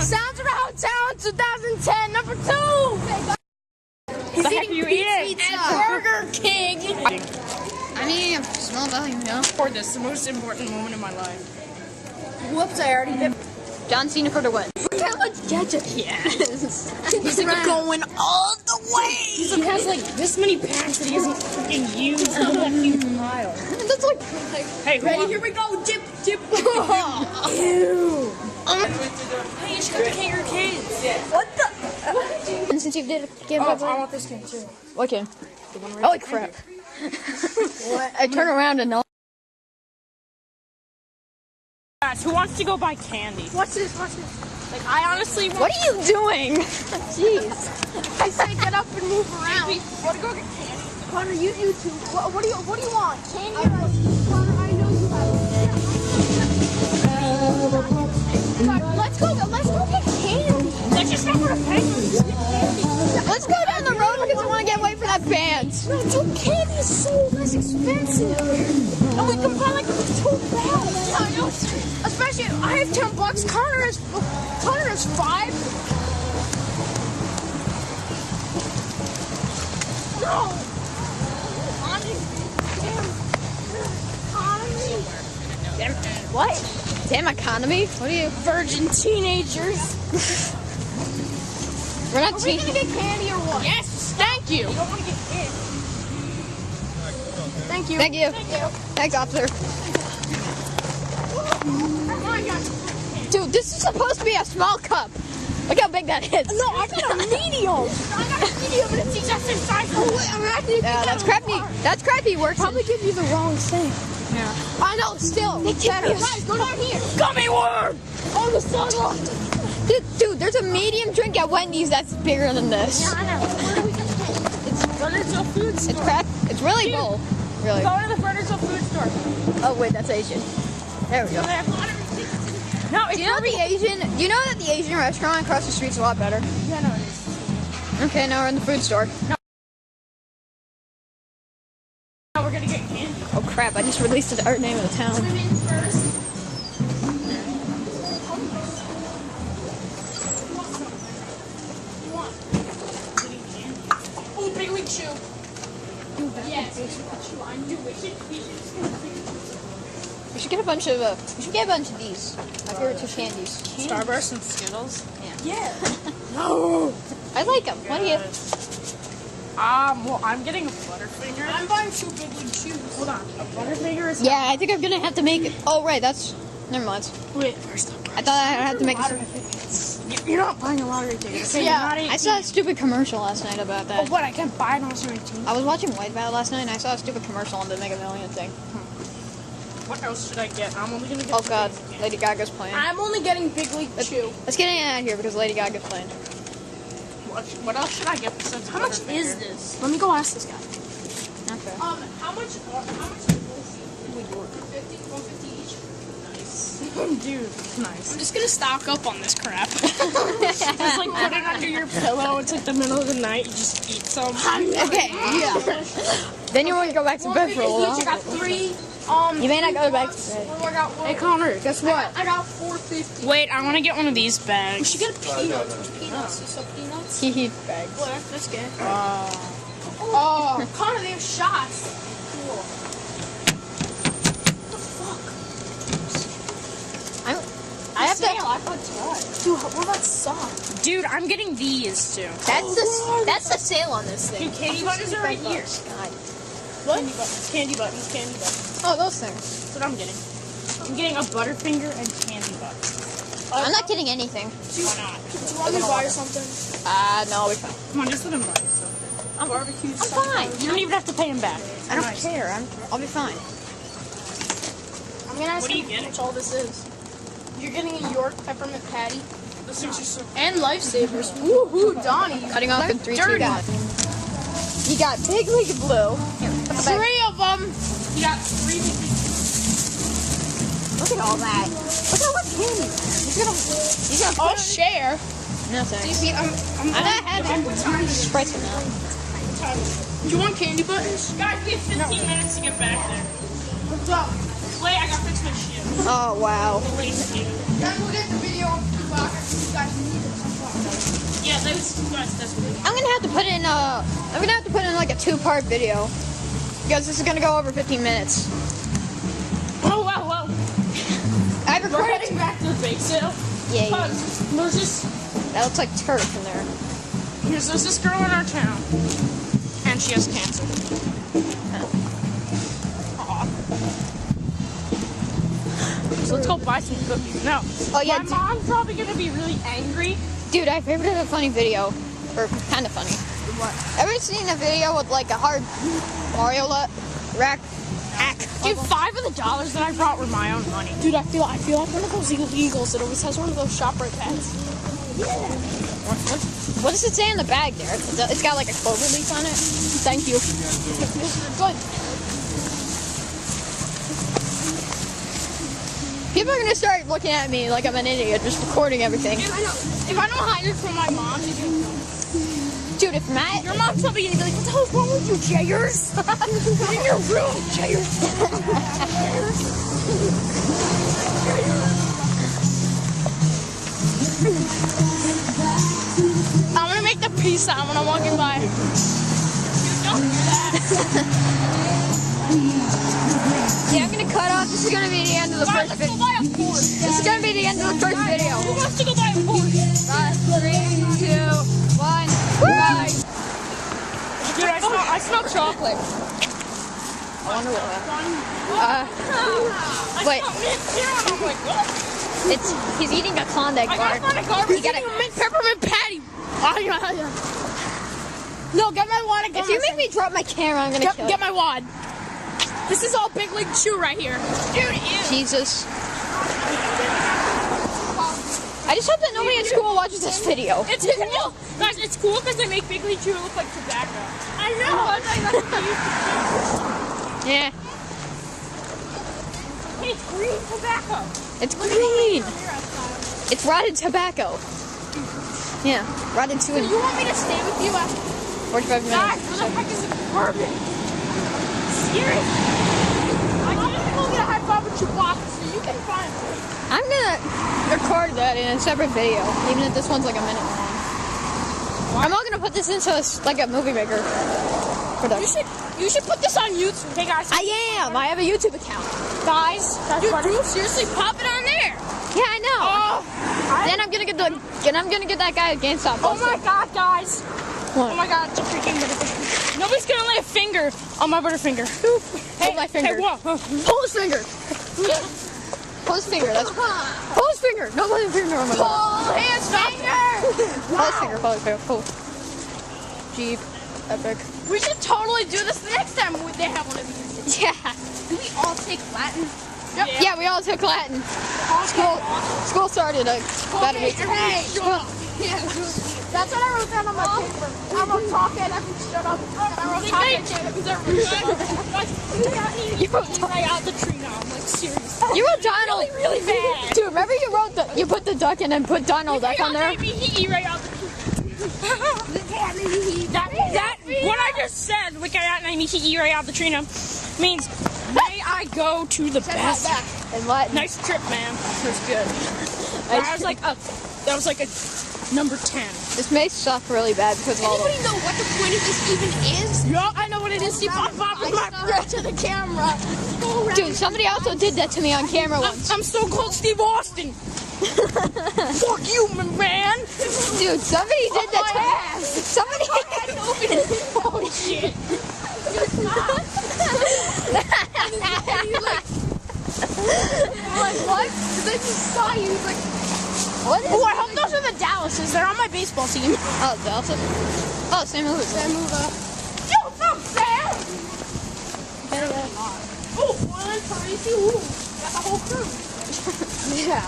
Sounds Around Town 2010, number 2. He's eating pizza at Burger King. I need a small volume, you know? For this, the most important moment in my life. Whoops, I already did. John Cena for the win. Look how much ketchup he has. He's like going all the way. He has like this many packs that he hasn't freaking used. Look at that huge pile. That's like hey, ready? Here we go. Dip, dip. Ew. Hey, you should go to your kids. What the? And since you did give I want this can too. What can? Holy crap. What? I turn around and no. Guys, who wants to go buy candy? Watch this, watch this. Like, I honestly want... What are you doing? Jeez. I say get up and move around. We want to go get candy. Connor, you do too. What do you want? Candy? Connor, I know you have it. Let's go get candy. Let's just go to Penguins. Let's go down the road because I want to get away from that band. No, dude, candy is so less expensive. And we can buy like 2 bags. I know. Especially, I have $10. Connor has 5. No. Economy. What? Damn economy? What are you? Virgin teenagers. We're not Are we gonna get candy or what? Yes. Thank you. You don't want to get candy. Thank you. Thank you. Thank you. Thanks, officer. Dude, this is supposed to be a small cup. Look how big that is. No, I got a medium. I got a medium, and it's just the size. Oh wait, I'm actually. Yeah, that's crappy. That's crappy. Works. Probably give you the wrong thing. Yeah. I know. Still, guys, go down here. Gummy worm on the sidewalk. Dude, there's a medium drink at Wendy's that's bigger than this. Yeah, I know. Where do we get it? It's Furniture Food Store. It's crap. It's really full. Really. Go to the Furniture Food Store. Oh wait, that's Asian. There we go. No, it's Do you know the Asian? Do you know that the Asian restaurant across the street's a lot better? Yeah, no, it is. Okay, now we're in the food store. No, we're gonna get candy. Oh crap! I just released the art name of the town. Swim in first. Oh, big league shoe. Yes, I do. We should get a bunch of. We should get a bunch of these. My favorite 2 candies. Starburst and Skittles. Yeah. No. I like them. What do you? Well, I'm getting a Butterfinger. I'm buying 2 big league shoes. Hold on. A Butterfinger is. Yeah, I think I'm gonna have to make it. Oh right, that's. Never mind. Wait, first up. I thought I had to make it. You're not buying a lottery ticket. Okay, Yeah, you're not 18. I saw a stupid commercial last night about that. Oh, what? I can't buy it unless you're 18. I was watching White Battle last night and I saw a stupid commercial on the Mega Million thing. What else should I get? I'm only gonna get. Oh god, Lady Gaga's playing. I'm only getting big league chew. Let's get out of here because Lady Gaga's playing. What else should I get besides How much is this? Let me go ask this guy. Okay. How much is this? 150 each. Nice. Dude, nice. I'm just gonna stock up on this crap. Just like put it under your pillow. It's like the middle of the night. You just eat some. Okay, yeah. Then you won't go back to bed for a while. I got 3. You may not go back to bed. Hey Connor, guess what? I got 450. Wait, I want to get one of these bags. We should get a peanuts. Peanuts. You sell peanuts? Hee bags. Well, that's good. Oh, Connor, they have shots. Cool. What the fuck? I have to. I thought dude, what about socks? Dude, I'm getting these too. That's the sale on this thing. Dude, candy buttons are right here. God. What? Candy buttons. Oh, those things. That's what I'm getting. I'm getting a Butterfinger and candy buttons. I'm not getting anything. Why not? Do you want me to buy you something? No, we're fine. Come on, just let him buy you something. I'm barbecue. I'm fine. You don't even have to pay him back. I don't care. I'll be fine. I'm gonna ask him how much all this is. You're getting a York peppermint patty. This thing's just so and lifesavers. Woohoo, Donnie. Cutting off in 3, 2, 1. You got Big League Blue. Here, 3 of them. You got 3 big league. Look at all that. Look at what candy. He's gonna I'll share. No thanks. I'm not having Sprites for now. Do you want candy buttons? Guys, we have 15 minutes to get back there. What's up? Wait, I got fixed my shit. Oh wow. Then we'll get the video on 2 o'clock. I'm gonna have to put in like a 2-part video because this is gonna go over 15 minutes. Oh, wow. I We're recorded. heading back to the bake sale. Yeah. There's this, That looks like turf in there. there's this girl in our town, and she has cancer. Aw. So let's go buy some cookies. No. Oh, yeah, My mom's probably gonna be really angry. Dude, I favored a funny video, or kind of funny. What? Ever seen a video with like a hard Mario rack hack? Dude, $5 of the dollars that I brought were my own money. Dude, I feel like one of those illegals that always has one of those ShopRite pads. What does it say in the bag there? It's got like a clover leaf on it. Thank you. Good. People are gonna start looking at me like I'm an idiot, just recording everything. Dude, I know. If I don't hide it from my mom, she's gonna kill me. Dude, if Matt, Your mom's probably gonna be like, what the hell's wrong with you, Jayers? In your room, Jayers. I'm gonna make the peace sign when I'm walking by. Dude, don't do that. yeah, I'm gonna cut off. This is gonna be the end of the Guys, first let's go video. buy a Porsche. This is gonna be the end of the first video. Who wants to go buy a Porsche? 3, 2, 1. Bye. Dude, I smell chocolate. I wonder what. Wait. I smell mint here, and I'm like, what? He's eating a Klondike I bar. gotta find a garbage. You gotta- Eating a mint peppermint patty. Oh, yeah. No, get my wad. If you make me drop my camera, I'm gonna kill Get my wad. This is all Big League Chew right here. Dude, you. Jesus. I just hope that nobody at school watches this video. it's cool. Guys, it's cool because they make Big League Chew look like tobacco. I know. Yeah. Hey, it's green tobacco. It's green. It's rotted tobacco. Yeah, rotted So chewing. you want me to stay with you after? 45 Guys, minutes. where the heck is the bourbon? Serious? I can't go get a high five with Chewbacca, so you can find it. I'm gonna record that in a separate video, even if this one's like a minute long. I'm all gonna put this into like a movie maker production. You should put this on YouTube. Hey guys. I am. I have a YouTube account. Guys, dude, seriously, pop it on there. Yeah, I know. Oh, Then I'm gonna get that guy at GameStop. oh my God, guys. What? Oh my God, it's a freaking Butterfinger. Nobody's gonna lay a finger on my Butterfinger. Hold my finger. Hey, what? Pull his finger. Pull his finger. That's pull his finger. No, pull his finger on my butt. Pull his finger. Pull his finger. Pull his finger. Pull. Jeep. Epic. We should totally do this the next time they have one of these. Yeah. Do we all take Latin? Yep. Yeah, we all took Latin. School started about a week ago. Hey, yeah. That's what I wrote down on my paper. I wrote talk and everyone shut up. And I wrote talk and everyone shut up. You wrote right out the tree now. I'm like, seriously. You wrote Donald. Really bad. Dude, remember you put the duck in and put Donald Duck on there? Maybe right out the tree. that what I just said, we got maybe he right out the tree now, means may I go to the best. And Latin. Nice trip, man. It was good. That was like a number 10. This may suck really bad because of all the... Anybody know what the point of this even is? Yup, I know what it is. See, pop with my friend to the camera. Dude, somebody also did that to me on camera once. I'm so cold, Steve Austin. Fuck you, man. Dude, somebody did that to me. Somebody... Oh, shit. Like, what? They just saw you. He's like, What is oh, I hope those are the Dallases. They're on my baseball team. Oh, Delta. Oh, same move. Yo, what's up, Sam? Oh, 1 for 82. Got the whole crew. Yeah.